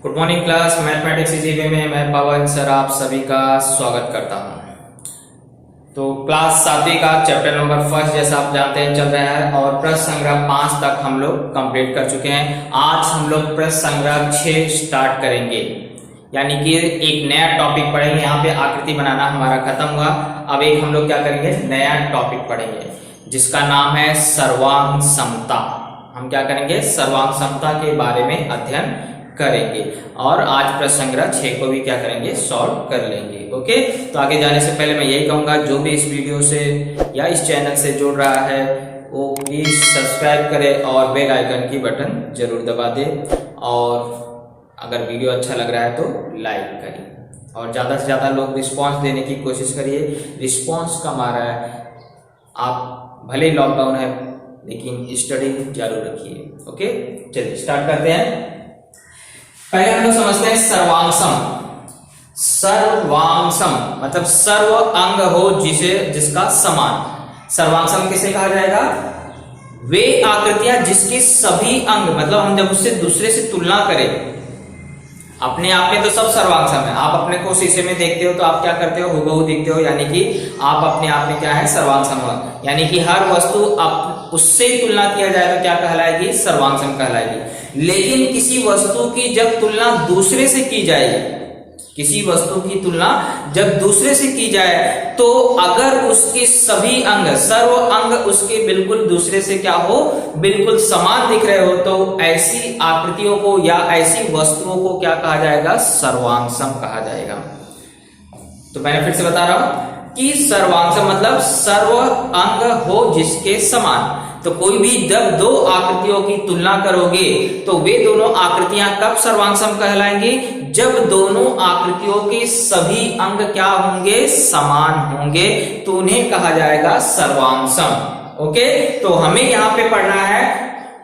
Good morning class. Mathematics GK में मैं पवन sir आप सभी का स्वागत करता हूं। तो क्लास 7वीं का चैप्टर नंबर 1 जैसा आप जानते हैं चल रहा है और प्रश्न संग्रह 5 तक हम लोग कंप्लीट कर चुके हैं। आज हम लोग प्रश्न संग्रह 6 स्टार्ट करेंगे, यानी कि एक नया टॉपिक पढ़ेंगे। यहाँ पे आकृति बनाना हमारा खत्म हुआ, अब एक हम लोग क्या करेंगे, नया टॉपिक पढ़ेंगे जिसका नाम है सर्वांग समता। हम क्या करेंगे, सर्वांग समता के बारे में अध्ययन करेंगे और आज प्रश्न संग्रह 6 को भी क्या करेंगे, सॉल्व कर लेंगे। ओके, तो आगे जाने से पहले मैं यही कहूंगा, जो भी इस वीडियो से या इस चैनल से जुड़ रहा है वो प्लीज सब्सक्राइब करे और बेल आइकन की बटन जरूर दबा दे, और अगर वीडियो अच्छा लग रहा है तो लाइक करिए और ज्यादा से ज्यादा लोग रिस्पॉन्स देने की कोशिश करिए। रिस्पॉन्स कम आ रहा है, आप भले लॉकडाउन है लेकिन स्टडी जारी रखिए। ओके, चलिए स्टार्ट करते हैं। पहले हम लोग समझते हैं सर्वांगसम। सर्वांगसम मतलब सर्व अंग हो जिसका समान। सर्वांगसम किसे कहा जाएगा, वे आकृतियां जिसके सभी अंग, मतलब हम जब उससे दूसरे से तुलना करें, अपने आप में तो सब सर्वांगसम है। आप अपने को शीशे में देखते हो तो आप क्या करते हो, हुबहू दिखते हो, यानी कि आप अपने आप में क्या है, सर्वांगसम हो। यानी कि हर वस्तु उससे तुलना किया जाए तो क्या कहलाएगी, सर्वांगसम कहलाएगी। लेकिन किसी वस्तु की जब तुलना दूसरे से की जाए, किसी वस्तु की तुलना जब दूसरे से की जाए तो अगर उसके सभी अंग, सर्व अंग उसके बिल्कुल दूसरे से क्या हो, बिल्कुल समान दिख रहे हो, तो ऐसी आकृतियों को या ऐसी वस्तुओं को क्या कहा जाएगा, सर्वांगसम कहा जाएगा। तो मैंने फिर से बता रहा हूं कि सर्वांगसम मतलब सर्व अंग हो जिसके समान। तो कोई भी जब दो आकृतियों की तुलना करोगे तो वे दोनों आकृतियां कब सर्वांगसम कहलाएंगी, जब दोनों आकृतियों के सभी अंग क्या होंगे, समान होंगे, तो उन्हें कहा जाएगा सर्वांगसम। ओके, तो हमें यहां पे पढ़ना है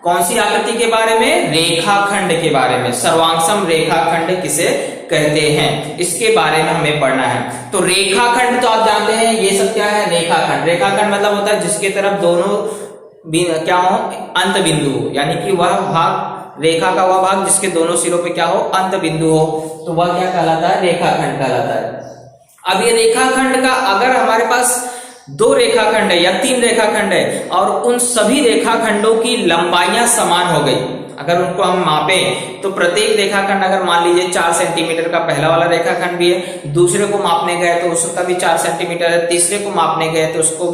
कौन सी आकृति के बारे में, रेखाखंड के बारे में। सर्वांगसम रेखाखंड किसे कहते हैं, इसके बारे में हमें पढ़ना है। तो रेखाखंड तो आप जानते हैं, ये सब क्या है, रेखाखंड। रेखाखंड मतलब होता है जिसके तरफ दोनों क्या हो, अंत बिंदु हो, यानी कि वह भाग, रेखा का वह भाग जिसके दोनों सिरों पे क्या हो, अंत बिंदु हो, तो वह क्या कहलाता है, रेखाखंड कहलाता है। अब ये रेखाखंड का अगर हमारे पास 2 रेखाखंड है या 3 रेखाखंड है और उन सभी रेखाखंडों की लंबाइयां समान हो गई, अगर उनको हम मापें तो प्रत्येक रेखाखंड, अगर मान लीजिए 4 सेंटीमीटर का पहला वाला रेखाखंड भी है, दूसरे को मापने गए तो उसका भी 4 सेंटीमीटर है, तीसरे को मापने गए तो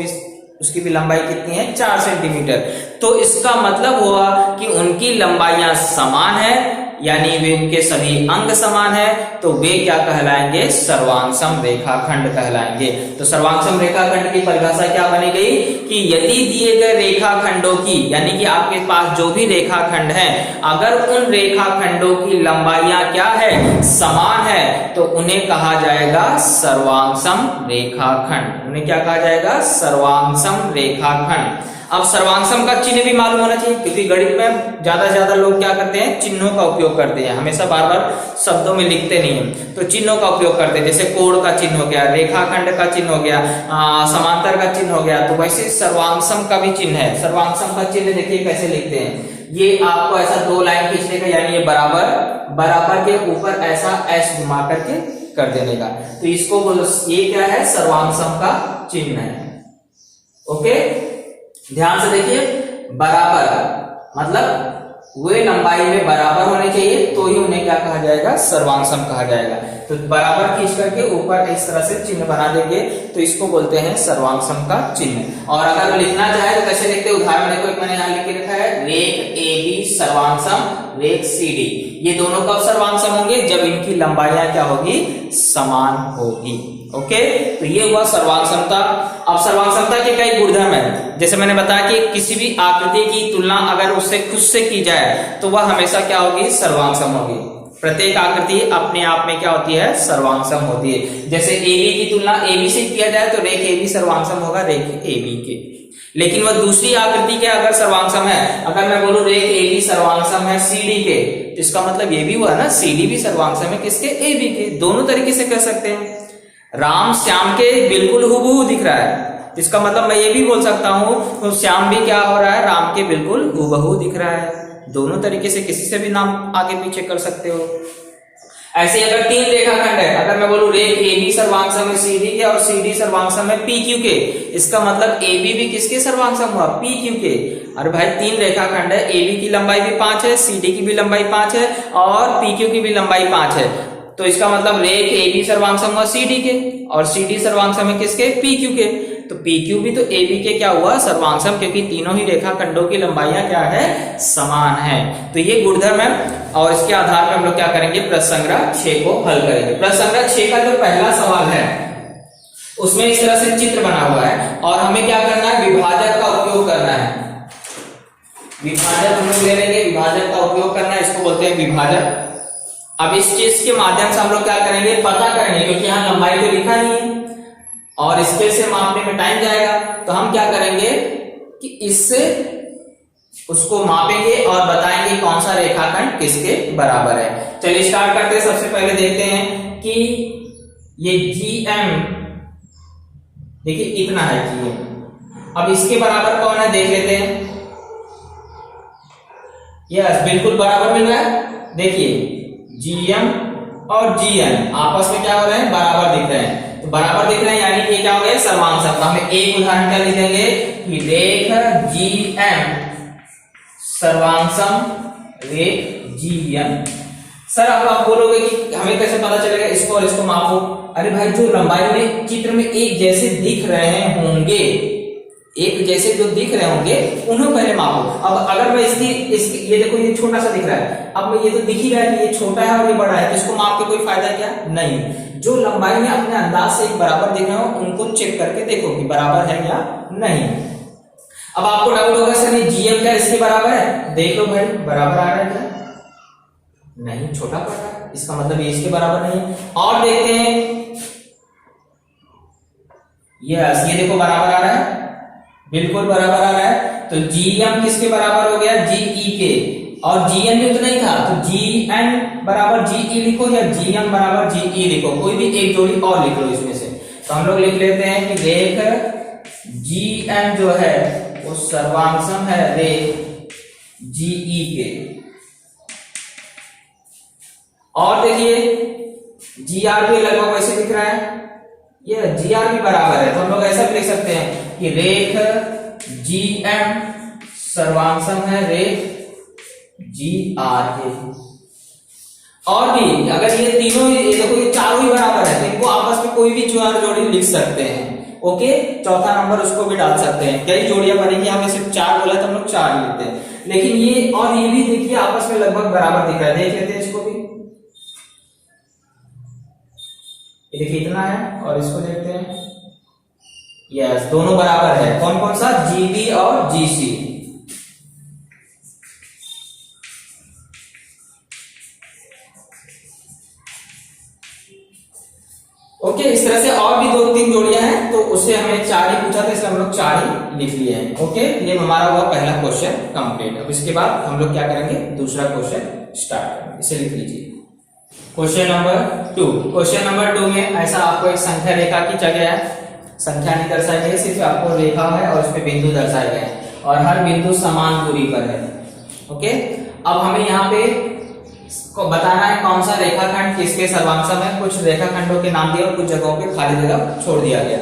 उसकी भी लंबाई कितनी है, 4 सेंटीमीटर। तो इसका मतलब हुआ कि उनकी लंबाइयां समान है, यानी वे उनके सभी अंग समान है, तो वे क्या कहलाएंगे, सर्वांगसम रेखाखंड कहलाएंगे। तो सर्वांगसम रेखाखंड की परिभाषा क्या बनी गई कि यदि दिए गए रेखाखंडों की, यानी कि आपके पास जो भी रेखाखंड है, अगर उन रेखाखंडों की लंबाइयां क्या है, समान है, तो उन्हें कहा जाएगा सर्वांगसम रेखाखंड। उन्हें क्या कहा जाएगा, सर्वांगसम रेखाखंड। अब सर्वांगसम का चिन्ह भी मालूम होना चाहिए, क्योंकि गणित में ज्यादा से ज्यादा लोग क्या करते हैं, चिन्हों का उपयोग करते हैं, हमेशा बार बार शब्दों में लिखते नहीं है, तो चिन्हों का उपयोग करते हैं। जैसे कोण का चिन्ह हो गया, रेखाखंड का चिन्ह हो गया, समांतर का चिन्ह हो गया, तो वैसे सर्वांगसम का भी चिन्ह है। सर्वांगसम का चिन्ह देखिए कैसे लिखते हैं, ये आपको ऐसा 2 लाइन खींचने का, यानी ये बराबर के ऊपर ऐसा एस घुमा करके कर देने का, तो इसको बोलो, ये क्या है, सर्वांगसम का चिन्ह है। ओके, ध्यान से देखिए, बराबर मतलब वे लंबाई में बराबर होने चाहिए तो ही उन्हें क्या कहा जाएगा, सर्वांगसम कहा जाएगा। तो बराबर खींच करके ऊपर इस तरह से चिन्ह बना देंगे तो इसको बोलते हैं सर्वांगसम का चिन्ह। और अगर लिखना चाहे तो कैसे लिखते हैं, उदाहरण देखो, मैंने यहाँ लिख के रखा है, रेख AB सर्वांगसम रेख CD, ये दोनों कब सर्वांगसम होंगे, जब इनकी लंबाइयां क्या होगी, समान होगी। ओके, तो ये हुआ सर्वांगसमता। अब सर्वांगसमता के कई गुणधर्म है, जैसे मैंने बताया कि किसी भी आकृति की तुलना अगर उससे खुद से की जाए तो वह हमेशा क्या होगी, सर्वांगसम होगी। प्रत्येक आकृति अपने आप में क्या होती है, सर्वांगसम होती है। जैसे AB की तुलना AB से किया जाए तो रेख AB सर्वांगसम होगा रेख AB के, लेकिन वह दूसरी आकृति के अगर सर्वांगसम है, अगर मैं बोलूं रेख AB सर्वांगसम है CD के, तो इसका मतलब ये भी हुआ ना, CD भी सर्वांगसम है किसके, AB के। दोनों तरीके से कह सकते हैं। राम श्याम के बिल्कुल हुबहू दिख रहा है, इसका मतलब मैं ये भी बोल सकता हूं तो श्याम भी क्या हो रहा है, राम के बिल्कुल हुबहू दिख रहा है। दोनों तरीके से किसी से भी नाम आगे पीछे कर सकते हो। ऐसे अगर तीन रेखाखंड है, अगर मैं बोलूं रेख AB सर्वांग है CD के और CD सर्वांग है PQ के, इसका मतलब AB भी किसके सर्वांग हुआ? PQ के। अरे भाई तीन रेखाखंड है, AB की लंबाई भी 5 है, CD की भी लंबाई 5 है और PQ की भी लंबाई 5 है, तो इसका मतलब रेख AB सर्वांग हुआ CD के और CD सर्वांग में किसके? PQ के। तो PQ भी तो AB के क्या हुआ? सर्वांगसम, क्योंकि तीनों ही रेखाखंडों की लंबाइयां क्या है? समान है। तो ये गुणधर्म है और इसके आधार पर हम लोग क्या करेंगे? प्रश्न संग्रह 6 को हल करेंगे। प्रश्न संग्रह 6 का जो पहला सवाल है उसमें इस तरह से चित्र बना हुआ है और हमें क्या करना है? विभाजक का उपयोग करना है। विभाजक हम लोग ले लेंगे, विभाजक का उपयोग करना है, इसको बोलते हैं विभाजक। अब इस चीज के माध्यम से हम लोग क्या करेंगे? पता करेंगे, क्योंकि यहाँ लंबाई तो लिखा नहीं है और स्केल से मापने में टाइम जाएगा, तो हम क्या करेंगे कि इससे उसको मापेंगे और बताएंगे कौन सा रेखाखंड किसके बराबर है। चलिए स्टार्ट करते हैं। सबसे पहले देखते हैं कि ये GM, देखिए इतना है GM। अब इसके बराबर कौन है देख लेते हैं। यस, बिल्कुल बराबर मिल रहा है। देखिए GM और GN आपस में क्या हो रहे हैं? बराबर दिख रहे हैं। तो बराबर दिख रहे हैं यानी कि क्या हो गया? सर्वांग। तो हमें एक उदाहरण क्या लिख देंगे कि रेख GM सर्वांगसम रेख GN। सर अब आप बोलोगे कि हमें कैसे पता चलेगा? इसको और इसको मापो। अरे भाई जो लंबाई में चित्र में एक जैसे दिख रहे होंगे, एक जैसे जो दिख रहे होंगे उन्हें पहले मापो। अब अगर मैं इसकी ये देखो ये छोटा सा दिख रहा है, अब मैं ये तो दिख ही रहा है कि ये छोटा है और ये बड़ा है, तो इसको माप के कोई फायदा क्या? नहीं। जो लंबाई में अपने अंदाज से एक बराबर दिख रहे हो उनको चेक करके देखो कि बराबर है या नहीं। अब आपको डाउट होगा सर ये GM क्या इसके बराबर है? देख लो भाई बराबर आ रहा है क्या? नहीं, छोटा पड़ रहा है, इसका मतलब ये इसके बराबर नहीं है। और देखते हैं, यस ये देखो बराबर आ रहा है, बिल्कुल बराबर आ रहा है। तो GM किसके बराबर हो गया? GE के। और GN भी उतना ही था, तो GN बराबर GE लिखो या GM बराबर GE लिखो, कोई भी एक जोड़ी और लिख लो इसमें से। तो हम लोग लिख लेते हैं कि रेख GM जो है वो सर्वांगसम है रेख GE के। और देखिए GR भी लगभग वैसे दिख रहा है, ये GR भी बराबर है, तो हम लोग ऐसा भी लिख सकते हैं कि रेख GM सर्वांगसम है रेख GR के। और भी अगर ये तीनों ये देखो ये चारों ही बराबर है, तो इनको आपस में कोई भी चार जोड़ी लिख सकते हैं। ओके, चौथा नंबर उसको भी डाल सकते हैं। कई जोड़ियां बनेंगी, हमें सिर्फ 4 बोला तो हम लोग 4 लिखते हैं, लेकिन ये और ये भी देखिए आपस में लगभग बराबर दिख रहा है। देख लेते हैं इसको भी, ये देखिए इतना है और इसको देखते हैं, यस दोनों बराबर है। कौन कौन सा? GB और GC। ओके, इस तरह से और भी 2-3 जोड़ियां हैं, तो उससे हमें 4 ही पूछा था, इसलिए हम लोग 4 ही लिख लिए हैं। ओके, ये हमारा हुआ पहला क्वेश्चन कंप्लीट। अब इसके बाद हम लोग क्या करेंगे? दूसरा क्वेश्चन स्टार्ट करेंगे। इसे लिख लीजिए, क्वेश्चन नंबर 2। क्वेश्चन नंबर 2 में ऐसा आपको एक संख्या रेखा की जगह है, संख्या नहीं दर्शाई गई, सिर्फ आपको रेखा है और उस पे बिंदु दर्शाए गए हैं और हर बिंदु समान दूरी पर है। ओके, अब हमें यहाँ पे को बताना है कौन सा रेखाखंड किसके सर्वांगसम है। कुछ रेखाखंडों के नाम दिए और कुछ जगहों पे खाली जगह छोड़ दिया गया।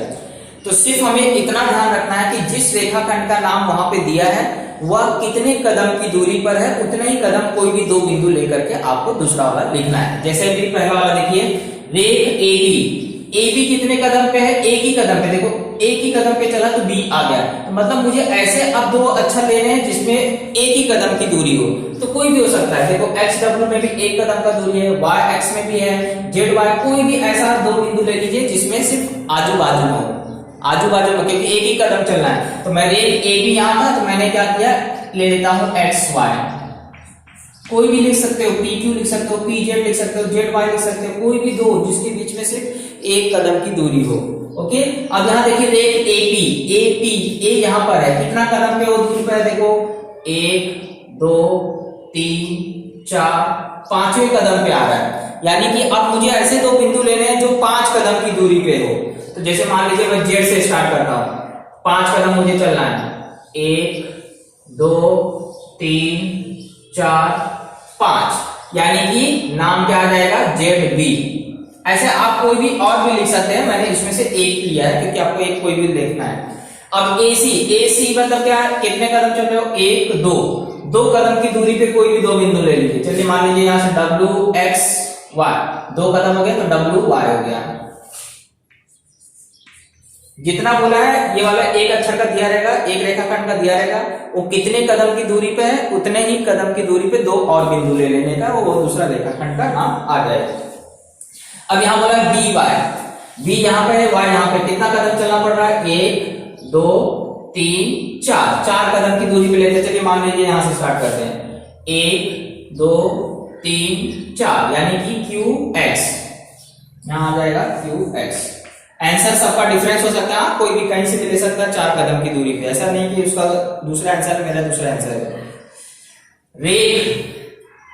तो सिर्फ हमें इतना ध्यान रखना है कि जिस रेखाखंड का नाम वहां पे दिया है वह कितने कदम की दूरी पर है, उतने ही कदम कोई भी 2 बिंदु लेकर के आपको दूसरा वाला लिखना है। जैसे भी पहला वाला देखिए, रेख AB कितने कदम पे है? एक ही कदम पे। देखो एक ही कदम पे चला तो B आ गया, तो मतलब मुझे ऐसे अब 2 अक्षर लेने हैं जिसमें एक ही कदम की दूरी हो, तो कोई भी हो सकता है। देखो XW में भी 1 कदम का दूरी है, YX में भी है, ZY, कोई भी ऐसा 2 बिंदु ले लीजिए जिसमें सिर्फ आजू बाजू में हो, आजू बाजू में, क्योंकि एक ही कदम चलना है। तो मैं रेख AB यहां था, तो मैंने क्या किया, ले लेता हूं XY। कोई भी लिख सकते हो, PQ लिख सकते हो, PZ लिख सकते हो, ZY लिख सकते हो, कोई भी 2 जिसके बीच में सिर्फ 1 कदम की दूरी हो। ओके, अब यहां देखिए रेख A यहां पर है, कितना कदम पे वो दूरी पर है? देखो 1 2 3 4 5वें कदम पे आ रहा है, यानी कि अब मुझे ऐसे 2 बिंदु लेने हैं जो 5 कदम की दूरी पे हो। तो जैसे मान लीजिए मैं Z से स्टार्ट करता हूं, 5 कदम मुझे चलना है, 1 2 3 4 5, यानी कि नाम क्या आ जाएगा ZB। ऐसे आप कोई भी और भी लिख सकते हैं, मैंने इसमें से एक लिया है क्योंकि आपको एक कोई भी देखना है। अब AC मतलब क्या है, कितने कदम चल रहे हो, 1 2, 2 कदम की दूरी पे कोई भी दो बिंदु ले लीजिए। चलिए मान लीजिए यहां से WXY, 2 कदम हो गया तो WY हो गया। जितना बोला है ये वाला एक अक्षर का दिया रहेगा, एक रेखाखंड का दिया रहेगा, वो कितने कदम की दूरी पे है उतने ही कदम की दूरी पे दो और बिंदु ले लेने का, वो दूसरा रेखाखंड का नाम आ जाएगा। अब यहां बोला BY, B यहां पे है, Y यहां पे, कितना कदम चलना पड़ रहा है, 1 2 3 4, 4 कदम की दूरी पे लेते। चलिए मान लीजिए यहां से स्टार्ट करते हैं, 1 2 3 4, यानी कि QX, यहां आ जाएगा QX। आंसर सबका डिफरेंस हो सकता है, कोई भी कहीं से भी ले सकता है 4 कदम की दूरी पे, ऐसा नहीं कि उसका दूसरा आंसर मेरा दूसरा आंसर है। रेख,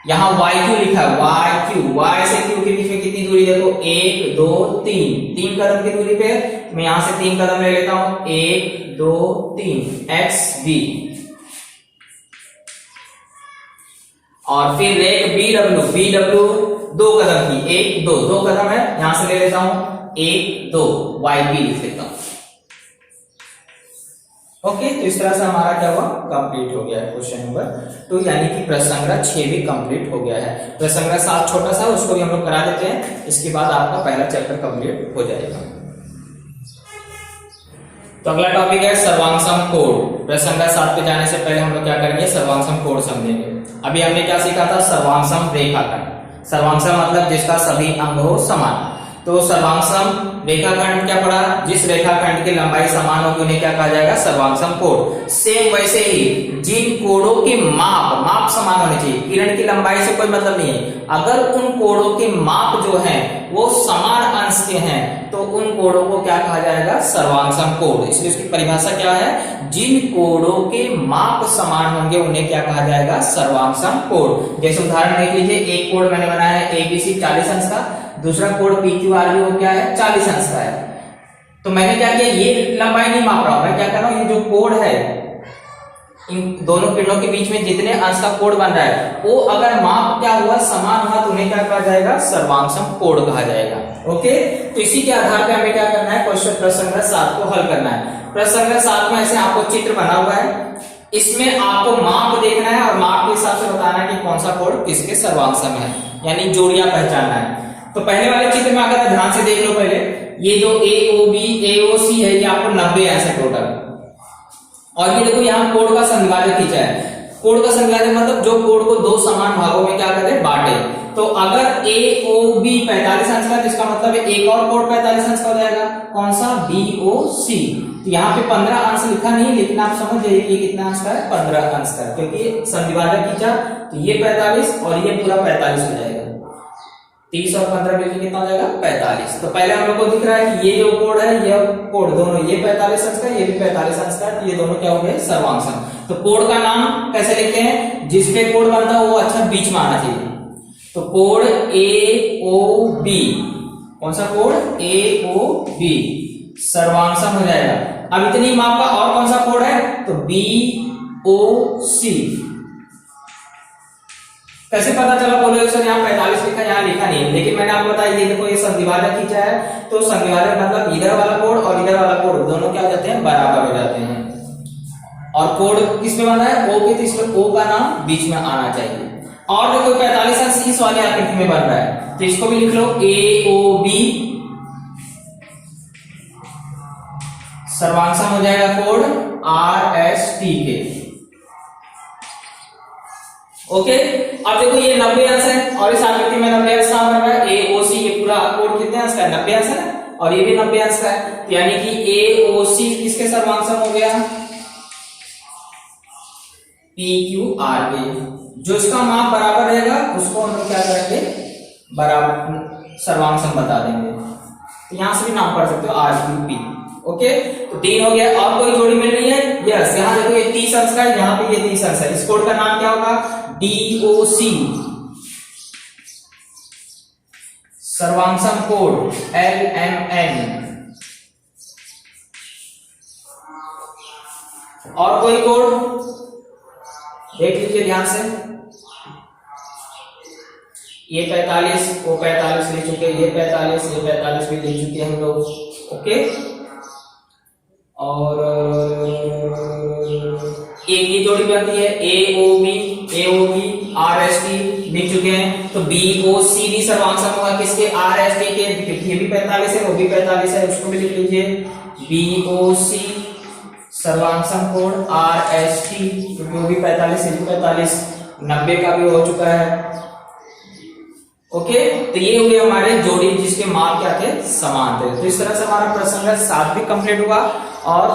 यहां YQ लिखा है, YQ, Y से Q के बीच में कितनी दूरी देखो, 1 2 3, 3 कदम की दूरी पे मैं यहां से 3 कदम ले लेता हूं, 1 2 3, XB। और फिर रेख BW 2 कदम की, 1 2, 2 कदम है, यहां से ले लेता हूं 1 2, YB लिख लेता हूं। ओके, तो इस तरह से हमारा क्या हुआ, कंप्लीट हो गया है क्वेश्चन नंबर 2, यानी कि प्रश्न संग्रह 6 भी कंप्लीट हो गया है। प्रश्न संग्रह 7 छोटा सा, उसको भी हम लोग करा देते हैं, इसके बाद आपका पहला चैप्टर कंप्लीट हो जाएगा। तो अगला टॉपिक है सर्वांगसम कोड। प्रश्न संग्रह 7 पे जाने से पहले हम लोग क्या करेंगे, सर्वांगसम कोड समझेंगे। अभी हमने क्या सीखा था, सर्वांगसम रेखाखंड। सर्वांगसम मतलब जिसका सभी अंग हो समान। तो सर्वांगसम रेखाखंड क्या पढ़ा, जिस रेखाखंड की लंबाई समान होगी उन्हें क्या कहा जाएगा, सर्वांगसम कोड। सेम वैसे ही जिन कोणों के माप समान होने चाहिए, किरण की लंबाई से कोई मतलब नहीं है, अगर उन कोणों के माप जो हैं वो समान अंश के हैं तो उन कोणों को क्या कहा जाएगा, सर्वांगसम कोड। इसलिए उसकी परिभाषा क्या है, जिन कोणों के माप समान होंगे उन्हें क्या कहा जाएगा, सर्वांगसम कोड। जैसे उदाहरण देख लीजिए, एक कोड मैंने बनाया है ABC 40 अंश का, दूसरा कोड PQRB वो क्या है, 40 अंश का है। तो मैंने क्या किया, ये लंबाई नहीं माप रहा हूं, मैं क्या कर रहा हूं, ये जो कोड है इन दोनों किरणों के बीच में जितने अंश का कोड बन रहा है वो अगर माप क्या हुआ, समान हुआ, तो उन्हें क्या कहा जाएगा, सर्वांगसम कोड कहा जाएगा। ओके, तो इसी के आधार पे हमें क्या करना है, क्वेश्चन प्रश्न संग्रह 7 को हल करना है। प्रश्न संग्रह 7 में ऐसे आपको चित्र बना हुआ है, इसमें आपको माप देखना है और माप के हिसाब से बताना है कि कौन सा कोड किसके सर्वांगसम है, यानी जोड़ियां पहचानना है। तो पहले वाले चित्र में अगर ध्यान से देख लो, पहले ये जो AOB AOC है ये आपको 90 अंश है टोटल, और ये देखो यहाँ कोण का संविभाजक खींचा है। कोण का संविभाजक मतलब जो कोण को दो समान भागों में क्या करे, बांटे। तो अगर AOB 45 अंश का, इसका मतलब है एक और कोण 45 अंश का हो जाएगा, कौन सा, BOC। तो यहाँ पे 15 अंश लिखा नहीं, लेकिन आप समझ जाइए कि कितना अंश का है, 15 अंश का, क्योंकि संविभाजक खींचा तो ये 45 और ये पूरा 45 हो जाएगा, 30 और 15 मिलकर कितना हो जाएगा, 45। तो पहले हम लोग को दिख रहा है कि ये जो कोण है, ये कोण दोनों, ये 45 अंश का, ये भी 45 अंश का, तो ये दोनों क्या हो गए, सर्वांगसम। तो कोण का नाम कैसे लिखते हैं, जिसपे कोण बनता है वो अच्छा बीच में आना चाहिए। तो कोण AOB, कौन सा कोण, AOB सर्वांगसम हो जाएगा। अब इतनी माप का और कौन सा कोण है, तो BOC। कैसे पता चला, बोले सर यहाँ 45 लिखा, यहाँ लिखा नहीं, लेकिन मैंने आपको बताया, ये देखो ये संविभाजक खींचा है, तो संविभाजक मतलब इधर वाला कोण और इधर वाला कोण दोनों क्या हो जाते हैं, बराबर हो जाते हैं। और कोण किसमें बना है, O पे, तो इसमें O का नाम बीच में आना चाहिए। और देखो 45 अंश इस वाले आकृति में बन रहा है, तो इसको भी लिख लो AOB सर्वांगसम हो जाएगा कोण RST के। ओके, अब देखो ये 90 अंश है और इस आकृति में 90 अंश बन रहा है, AOC ये पूरा कोण कितने अंश का है, 90 अंश है, और ये भी 90 अंश का है, तो यानी कि AOC किसके सर्वांगसम हो गया, PQRB। जो इसका माप बराबर रहेगा उसको हम लोग क्या करेंगे, बराबर सर्वांगसम बता देंगे। तो यहां से भी नाम पढ़ सकते हो RQP। ओके, तो 3 हो गया, और कोई जोड़ी मिल रही है, यस, यहाँ देखो ये 30 अंश का है, यहाँ पे ये 30 अंश है, इस कोड का नाम क्या होगा, DOC सर्वांगसम कोड LMN। और कोई कोड देख लीजिए ध्यान से, ये 45, वो 45 ले चुके, ये 45 भी ले चुके हम लोग। ओके, और एक की जोड़ी बनती है AOB RST लिख चुके हैं। तो BOC भी सर्वांग होगा किसके, RST के। ये भी 45 है, वो भी 45 है, उसको भी लिख लीजिए। BOC सर्वांग कोण RST, क्योंकि वो भी 45 है, 45 90 का भी हो चुका है। ओके, तो ये हो गए हमारे जोड़ी जिसके माप क्या थे, समान थे। तो इस तरह से हमारा प्रसंग 7 भी कंप्लीट हुआ और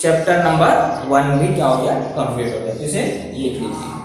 चैप्टर नंबर 1 भी क्या हो गया, कंप्लीट हो गया। तो इसे लिख लीजिए।